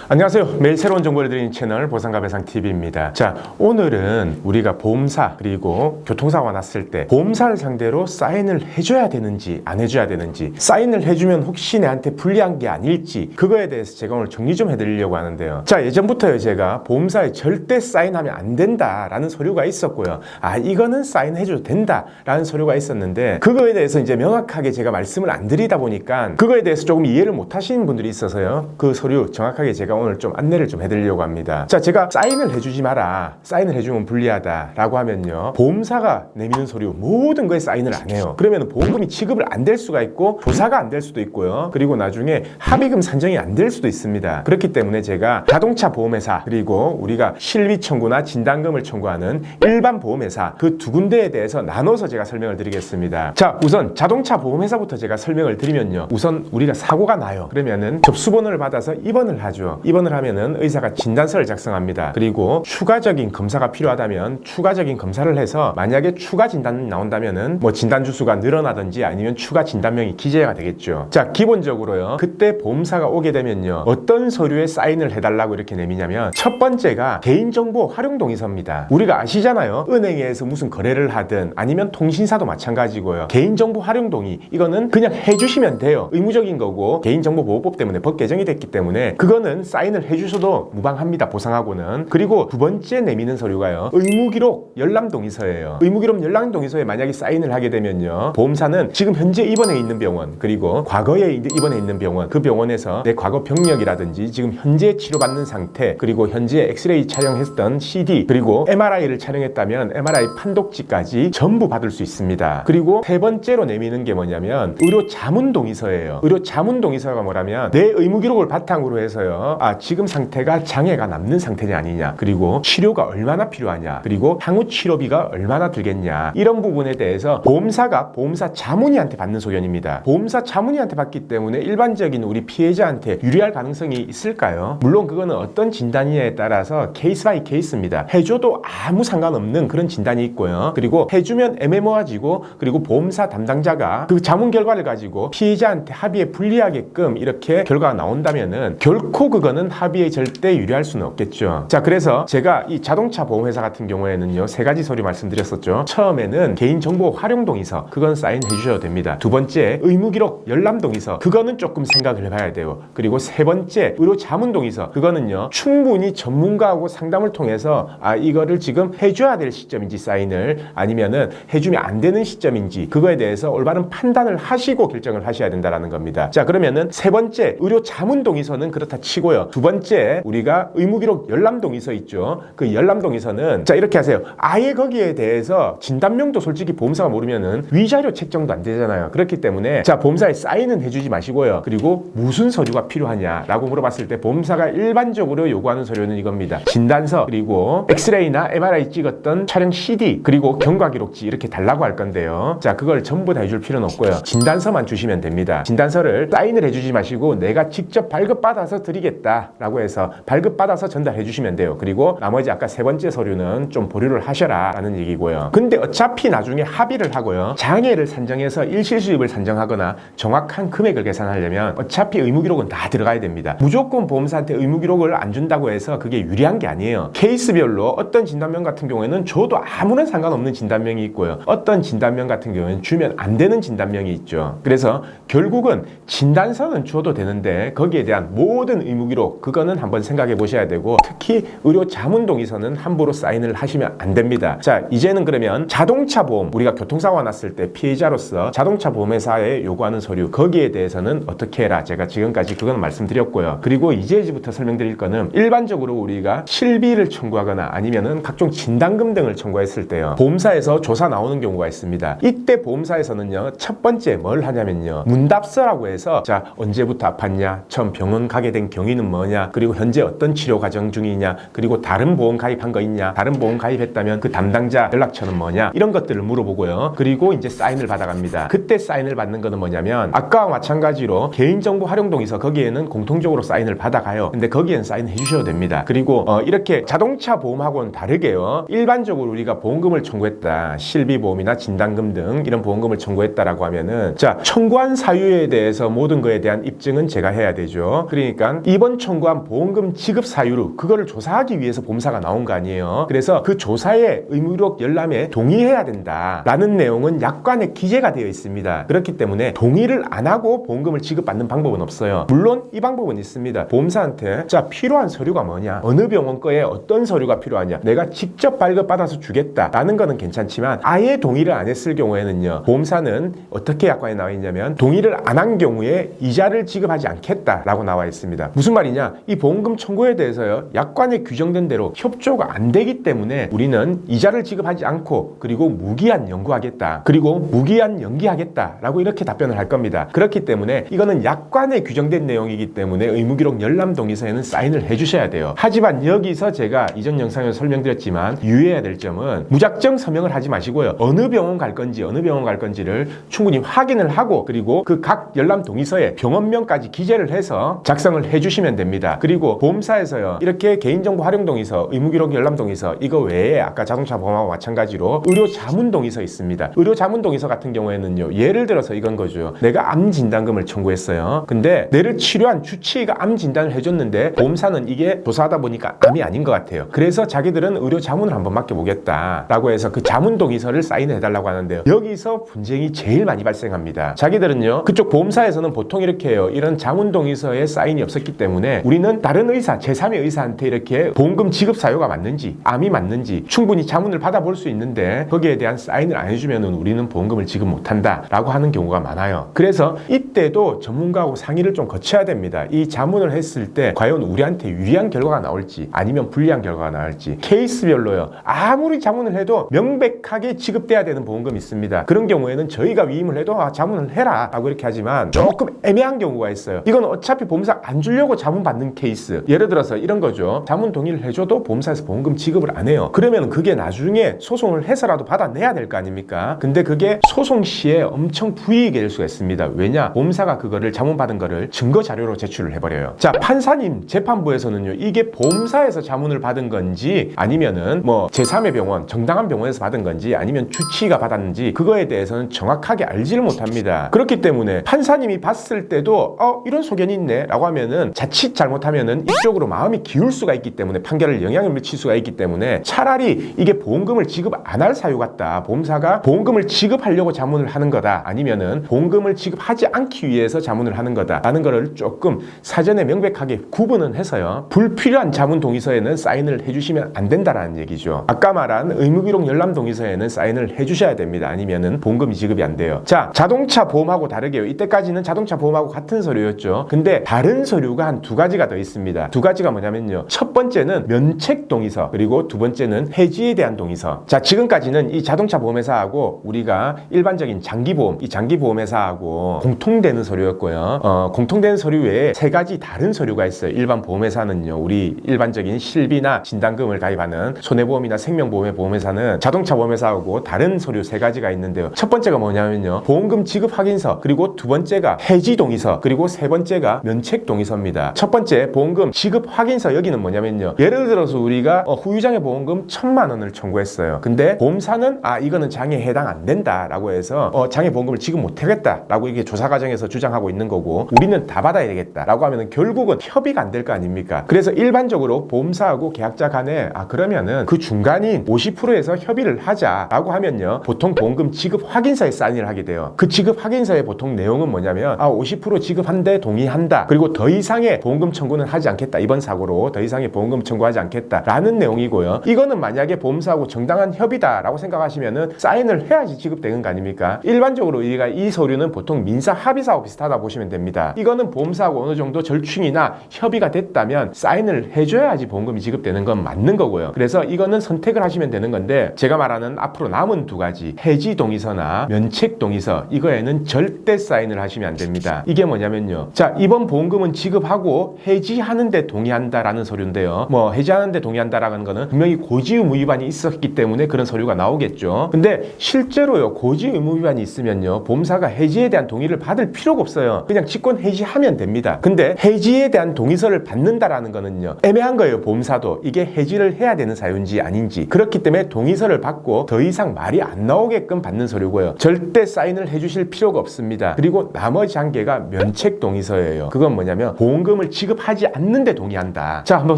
안녕하세요. 매일 새로운 정보를 드리는 채널 보상가배상TV입니다. 자, 오늘은 우리가 보험사 그리고 교통사고가 났을 때 보험사를 상대로 사인을 해줘야 되는지 안 해줘야 되는지, 사인을 해주면 혹시 내한테 불리한 게 아닐지, 그거에 대해서 제가 오늘 정리 좀 해드리려고 하는데요. 자, 예전부터요, 제가 보험사에 절대 사인하면 안 된다라는 서류가 있었고요. 이거는 사인해줘도 된다라는 서류가 있었는데, 그거에 대해서 이제 명확하게 제가 말씀을 안 드리다 보니까 그거에 대해서 조금 이해를 못 하시는 분들이 있어서요. 그 서류 정확하게 제가 오늘 좀 안내를 좀 해드리려고 합니다. 자, 제가 사인을 해주지 마라, 사인을 해주면 불리하다 라고 하면요, 보험사가 내미는 서류 모든 거에 사인을 안 해요. 그러면 보험금이 지급을 안 될 수가 있고 조사가 안 될 수도 있고요, 그리고 나중에 합의금 산정이 안 될 수도 있습니다. 그렇기 때문에 제가 자동차 보험회사 그리고 우리가 실비 청구나 진단금을 청구하는 일반 보험회사, 그 두 군데에 대해서 나눠서 제가 설명을 드리겠습니다. 자, 우선 자동차 보험회사부터 제가 설명을 드리면요, 우선 우리가 사고가 나요. 그러면은 접수번호를 받아서 입원을 하죠. 입원을 하면은 의사가 진단서를 작성합니다. 그리고 추가적인 검사가 필요하다면 추가적인 검사를 해서, 만약에 추가 진단이 나온다면은 뭐 진단 주수가 늘어나든지 아니면 추가 진단명이 기재가 되겠죠. 자, 기본적으로요, 그때 보험사가 오게 되면요, 어떤 서류에 사인을 해달라고 이렇게 내미냐면, 첫 번째가 개인정보 활용 동의서입니다. 우리가 아시잖아요. 은행에서 무슨 거래를 하든 아니면 통신사도 마찬가지고요. 개인정보 활용 동의, 이거는 그냥 해주시면 돼요. 의무적인 거고 개인정보보호법 때문에 법 개정이 됐기 때문에 그거는 사인을 해주셔도 무방합니다, 보상하고는. 그리고 두 번째 내미는 서류가요, 의무기록 열람동의서예요. 의무기록 열람동의서에 만약에 사인을 하게 되면요, 보험사는 지금 현재 입원해 있는 병원, 그리고 과거에 입원해 있는 병원, 그 병원에서 내 과거 병력이라든지 지금 현재 치료받는 상태, 그리고 현재 엑스레이 촬영했던 CD, 그리고 MRI를 촬영했다면 MRI 판독지까지 전부 받을 수 있습니다. 그리고 세 번째로 내미는 게 뭐냐면 의료 자문 동의서예요. 의료 자문 동의서가 뭐라면, 내 의무 기록을 바탕으로 해서요, 지금 상태가 장애가 남는 상태냐 아니냐, 그리고 치료가 얼마나 필요하냐, 그리고 향후 치료비가 얼마나 들겠냐, 이런 부분에 대해서 보험사가 보험사 자문의한테 받는 소견입니다. 보험사 자문의한테 받기 때문에 일반적인 우리 피해자한테 유리할 가능성이 있을까요? 물론 그거는 어떤 진단이냐에 따라서 케이스 바이 케이스입니다. 해줘도 아무 상관없는 그런 진단이 있고요, 그리고 해주면 애매모호해지고, 그리고 보험사 담당자가 그 자문 결과를 가지고 피해자한테 합의에 불리하게끔 이렇게 결과가 나온다면은 결코 그거는 합의에 절대 유리할 수는 없겠죠. 자, 그래서 제가 이 자동차 보험회사 같은 경우에는요, 세 가지 서류 말씀드렸었죠. 처음에는 개인정보 활용 동의서, 그건 사인해 주셔도 됩니다. 두 번째, 의무기록 열람 동의서, 그거는 조금 생각을 해봐야 돼요. 그리고 세 번째, 의료 자문 동의서, 그거는요, 충분히 전문가하고 상담을 통해서 이거를 지금 해줘야 될 시점인지 사인을, 아니면은 해주면 안 되는 시점인지, 그거에 대해서 올바른 판단을 하시고 결정을 하셔야 된다라는 겁니다. 자, 그러면은 세 번째, 의료 자문 동의서는 그렇다 치고요, 두 번째 우리가 의무기록 열람 동의서 있죠. 그 열람 동의서는, 자, 이렇게 하세요. 아예 거기에 대해서 진단명도 솔직히 보험사가 모르면은 위자료 책정도 안 되잖아요. 그렇기 때문에 자, 보험사에 사인은 해주지 마시고요. 그리고 무슨 서류가 필요하냐라고 물어봤을 때 보험사가 일반적으로 요구하는 서류는 이겁니다. 진단서, 그리고 엑스레이나 MRI 찍었던 촬영 CD, 그리고 경과기록지, 이렇게 달라고 할 건데요. 자, 그걸 전부 다 해줄 필요는 없고요, 진단서만 주시면 됩니다. 진단서를 사인을 해주지 마시고 내가 직접 발급받아서 드리겠다라고 해서 발급받아서 전달해 주시면 돼요. 그리고 나머지 아까 세 번째 서류는 좀 보류를 하셔라 라는 얘기고요. 근데 어차피 나중에 합의를 하고요, 장애를 산정해서 일시수입을 산정하거나 정확한 금액을 계산하려면 어차피 의무기록은 다 들어가야 됩니다. 무조건 보험사한테 의무기록을 안 준다고 해서 그게 유리한 게 아니에요. 케이스별로 어떤 진단명 같은 경우에는 줘도 아무런 상관없는 진단명이 있고요, 어떤 진단명 같은 경우에는 주면 안 되는 진단명이 있죠. 그래서 결국은 진단서는 줘도 되는데 거기에 대한 모든 의무기록, 그거는 한번 생각해 보셔야 되고, 특히 의료 자문 동의서는 함부로 사인을 하시면 안 됩니다. 자, 이제는 그러면 자동차 보험, 우리가 교통사고가 났을 때 피해자로서 자동차 보험회사에 요구하는 서류, 거기에 대해서는 어떻게 해라, 제가 지금까지 그건 말씀드렸고요. 그리고 이제부터 설명드릴 거는, 일반적으로 우리가 실비를 청구하거나 아니면은 각종 진단금 등을 청구했을 때요, 보험사에서 조사 나오는 경우가 있습니다. 이때 보험사에서는요, 첫 번째 뭘 하냐면요, 문답서라고 해서, 자, 언제부터 아팠냐, 처음 병원 가게 된 경위는 뭐냐, 그리고 현재 어떤 치료 과정 중이냐, 그리고 다른 보험 가입한 거 있냐, 다른 보험 가입했다면 그 담당자 연락처는 뭐냐, 이런 것들을 물어보고요. 그리고 이제 사인을 받아갑니다. 그때 사인을 받는 거는 뭐냐면, 아까와 마찬가지로 개인정보 활용 동의서, 거기에는 공통적으로 사인을 받아가요. 근데 거기엔 사인해 주셔도 됩니다. 그리고 이렇게 자동차 보험하고는 다르게요, 일반적으로 우리가 보험금을 청구했다, 실비보험이나 진단금 등 이런 보험금을 청구했다라고 하면은, 자, 청구한 사유에 대해서 모든 거에 대한 입증은 제가 해야 되죠. 그러니까 입원 방금 청구한 보험금 지급 사유로 그거를 조사하기 위해서 보험사가 나온 거 아니에요. 그래서 그 조사에 의무력 열람에 동의해야 된다라는 내용은 약관에 기재가 되어 있습니다. 그렇기 때문에 동의를 안 하고 보험금을 지급받는 방법은 없어요. 물론 이 방법은 있습니다. 보험사한테 자, 필요한 서류가 뭐냐, 어느 병원 거에 어떤 서류가 필요하냐, 내가 직접 발급받아서 주겠다라는 거는 괜찮지만 아예 동의를 안 했을 경우에는요, 보험사는 어떻게 약관에 나와 있냐면 동의를 안 한 경우에 이자를 지급하지 않겠다라고 나와 있습니다. 무슨 말이냐, 이 보험금 청구에 대해서요, 약관에 규정된 대로 협조가 안 되기 때문에 우리는 이자를 지급하지 않고 그리고 무기한 연구하겠다, 그리고 무기한 연기하겠다라고 이렇게 답변을 할 겁니다. 그렇기 때문에 이거는 약관에 규정된 내용이기 때문에 의무기록 열람 동의서에는 사인을 해주셔야 돼요. 하지만 여기서 제가 이전 영상에서 설명드렸지만 유의해야 될 점은 무작정 서명을 하지 마시고요, 어느 병원 갈 건지를 충분히 확인을 하고 그리고 그 각 열람 동의서에 병원명까지 기재를 해서 작성을 해주시면 됩니다. 그리고 보험사에서요, 이렇게 개인정보 활용 동의서, 의무기록 열람 동의서, 이거 외에 아까 자동차 보험하고 마찬가지로 의료 자문 동의서 있습니다. 의료 자문 동의서 같은 경우에는요, 예를 들어서 이건 거죠. 내가 암 진단금을 청구했어요. 근데 내를 치료한 주치의가 암 진단을 해줬는데 보험사는 이게 조사하다 보니까 암이 아닌 것 같아요. 그래서 자기들은 의료 자문을 한번 맡겨보겠다라고 해서 그 자문 동의서를 사인해달라고 하는데요, 여기서 분쟁이 제일 많이 발생합니다. 자기들은요, 그쪽 보험사에서는 보통 이렇게 해요. 이런 자문 동의서에 사인이 없었기 때문에 우리는 다른 의사, 제3의 의사한테 이렇게 보험금 지급 사유가 맞는지, 암이 맞는지 충분히 자문을 받아볼 수 있는데 거기에 대한 사인을 안 해주면 우리는 보험금을 지급 못한다 라고 하는 경우가 많아요. 그래서 이때도 전문가하고 상의를 좀 거쳐야 됩니다. 이 자문을 했을 때 과연 우리한테 유리한 결과가 나올지 아니면 불리한 결과가 나올지 케이스별로요, 아무리 자문을 해도 명백하게 지급돼야 되는 보험금이 있습니다. 그런 경우에는 저희가 위임을 해도 자문을 해라 라고 이렇게 하지만 조금 애매한 경우가 있어요. 이건 어차피 보험사 안 주려고 자문 받는 케이스. 예를 들어서 이런 거죠. 자문 동의를 해줘도 보험사에서 보험금 지급을 안 해요. 그러면 그게 나중에 소송을 해서라도 받아내야 될 거 아닙니까? 근데 그게 소송 시에 엄청 불이익이 될 수가 있습니다. 왜냐? 보험사가 그거를 자문 받은 거를 증거 자료로 제출을 해버려요. 자, 판사님, 재판부에서는요, 이게 보험사에서 자문을 받은 건지 아니면은 뭐 제3의 병원, 정당한 병원에서 받은 건지 아니면 주치의가 받았는지 그거에 대해서는 정확하게 알지를 못합니다. 그렇기 때문에 판사님이 봤을 때도 이런 소견이 있네 라고 하면은 자칫 잘못하면은 이쪽으로 마음이 기울 수가 있기 때문에 판결을 영향을 미칠 수가 있기 때문에 차라리 이게 보험금을 지급 안 할 사유 같다, 보험사가 보험금을 지급하려고 자문을 하는 거다, 아니면은 보험금을 지급하지 않기 위해서 자문을 하는 거다 라는 거를 조금 사전에 명백하게 구분은 해서요, 불필요한 자문 동의서에는 사인을 해주시면 안 된다라는 얘기죠. 아까 말한 의무기록 열람 동의서에는 사인을 해주셔야 됩니다. 아니면은 보험금이 지급이 안 돼요. 자, 자동차 보험하고 다르게요, 이때까지는 자동차 보험하고 같은 서류였죠. 근데 다른 서류가 한 두 가지가 더 있습니다. 두 가지가 뭐냐면요, 첫 번째는 면책 동의서, 그리고 두 번째는 해지에 대한 동의서. 자, 지금까지는 이 자동차 보험회사하고 우리가 일반적인 장기보험, 이 장기보험회사하고 공통되는 서류였고요. 공통되는 서류 외에 세 가지 다른 서류가 있어요. 일반 보험회사는요, 우리 일반적인 실비나 진단금을 가입하는 손해보험이나 생명보험의 보험회사는 자동차 보험회사하고 다른 서류 세 가지가 있는데요. 첫 번째가 뭐냐면요, 보험금 지급 확인서, 그리고 두 번째가 해지 동의서, 그리고 세 번째가 면책 동의서입니다. 첫 번째 보험금 지급 확인서, 여기는 뭐냐면요, 예를 들어서 우리가 후유장애 보험금 1,000만 원을 청구했어요. 근데 보험사는 이거는 장애에 해당 안 된다 라고 해서 장애 보험금을 지급 못하겠다 라고 이게 조사 과정에서 주장하고 있는 거고, 우리는 다 받아야 되겠다 라고 하면은 결국은 협의가 안 될 거 아닙니까? 그래서 일반적으로 보험사하고 계약자 간에 그러면은 그 중간인 50%에서 협의를 하자 라고 하면요, 보통 보험금 지급 확인서에 사인을 하게 돼요. 그 지급 확인서의 보통 내용은 뭐냐면 50% 지급한데 동의한다, 그리고 더 이상의 보험금 청구는 하지 않겠다, 이번 사고로 더 이상의 보험금 청구하지 않겠다 라는 내용이고요. 이거는 만약에 보험사하고 정당한 협의다 라고 생각하시면은 사인을 해야지 지급되는 거 아닙니까? 일반적으로 우리가 이 서류는 보통 민사 합의사하고 비슷하다 보시면 됩니다. 이거는 보험사하고 어느 정도 절충이나 협의가 됐다면 사인을 해줘야지 보험금이 지급되는 건 맞는 거고요. 그래서 이거는 선택을 하시면 되는 건데, 제가 말하는 앞으로 남은 두 가지 해지 동의서나 면책 동의서, 이거에는 절대 사인을 하시면 안 됩니다. 이게 뭐냐면요, 자, 이번 보험금은 지급하고 해지하는데 동의한다라는 서류인데요, 뭐 해지하는데 동의한다라는 거는 분명히 고지의무 위반이 있었기 때문에 그런 서류가 나오겠죠. 근데 실제로요, 고지의무 위반이 있으면요, 보험사가 해지에 대한 동의를 받을 필요가 없어요. 그냥 직권 해지하면 됩니다. 근데 해지에 대한 동의서를 받는다라는 거는요, 애매한 거예요. 보험사도 이게 해지를 해야 되는 사유인지 아닌지. 그렇기 때문에 동의서를 받고 더 이상 말이 안 나오게끔 받는 서류고요, 절대 사인을 해주실 필요가 없습니다. 그리고 나머지 한 개가 면책 동의서예요. 그건 뭐냐면 보험금을 보험금을 지급하지 않는데 동의한다. 자, 한번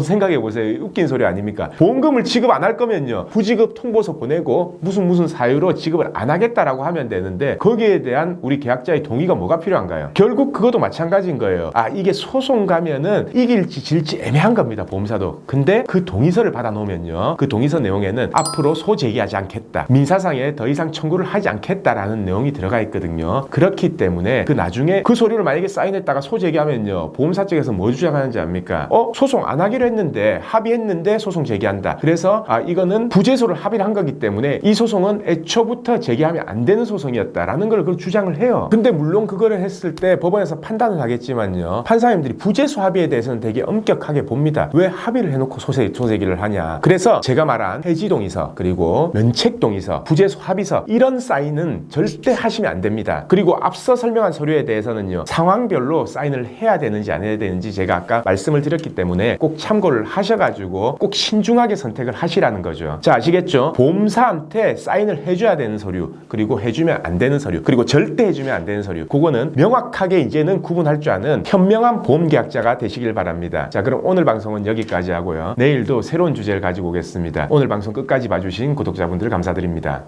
생각해 보세요. 웃긴 소리 아닙니까? 보험금을 지급 안 할 거면요, 부지급 통보서 보내고 무슨 사유로 지급을 안 하겠다라고 하면 되는데, 거기에 대한 우리 계약자의 동의가 뭐가 필요한가요? 결국 그것도 마찬가지인 거예요. 아, 이게 소송 가면은 이길지 질지 애매한 겁니다, 보험사도. 근데 그 동의서를 받아 놓으면요, 그 동의서 내용에는 앞으로 소제기하지 않겠다, 민사상에 더 이상 청구를 하지 않겠다라는 내용이 들어가 있거든요. 그렇기 때문에 그 나중에 그 서류를 만약에 사인했다가 소제기하면요, 보험사 쪽에서 뭐 주장하는지 압니까? 소송 안 하기로 했는데, 합의했는데 소송 제기한다. 그래서 이거는 부재소를 합의를 한 거기 때문에 이 소송은 애초부터 제기하면 안 되는 소송이었다라는 걸 그걸 주장을 해요. 근데 물론 그거를 했을 때 법원에서 판단을 하겠지만요, 판사님들이 부재소 합의에 대해서는 되게 엄격하게 봅니다. 왜 합의를 해놓고 소제기를 하냐. 그래서 제가 말한 해지동의서, 그리고 면책동의서, 부재소 합의서, 이런 사인은 절대 하시면 안 됩니다. 그리고 앞서 설명한 서류에 대해서는요, 상황별로 사인을 해야 되는지 안 해야 되는지 제가 아까 말씀을 드렸기 때문에 꼭 참고를 하셔가지고 꼭 신중하게 선택을 하시라는 거죠. 자, 아시겠죠? 보험사한테 사인을 해줘야 되는 서류, 그리고 해주면 안 되는 서류, 그리고 절대 해주면 안 되는 서류, 그거는 명확하게 이제는 구분할 줄 아는 현명한 보험계약자가 되시길 바랍니다. 자, 그럼 오늘 방송은 여기까지 하고요, 내일도 새로운 주제를 가지고 오겠습니다. 오늘 방송 끝까지 봐주신 구독자분들 감사드립니다.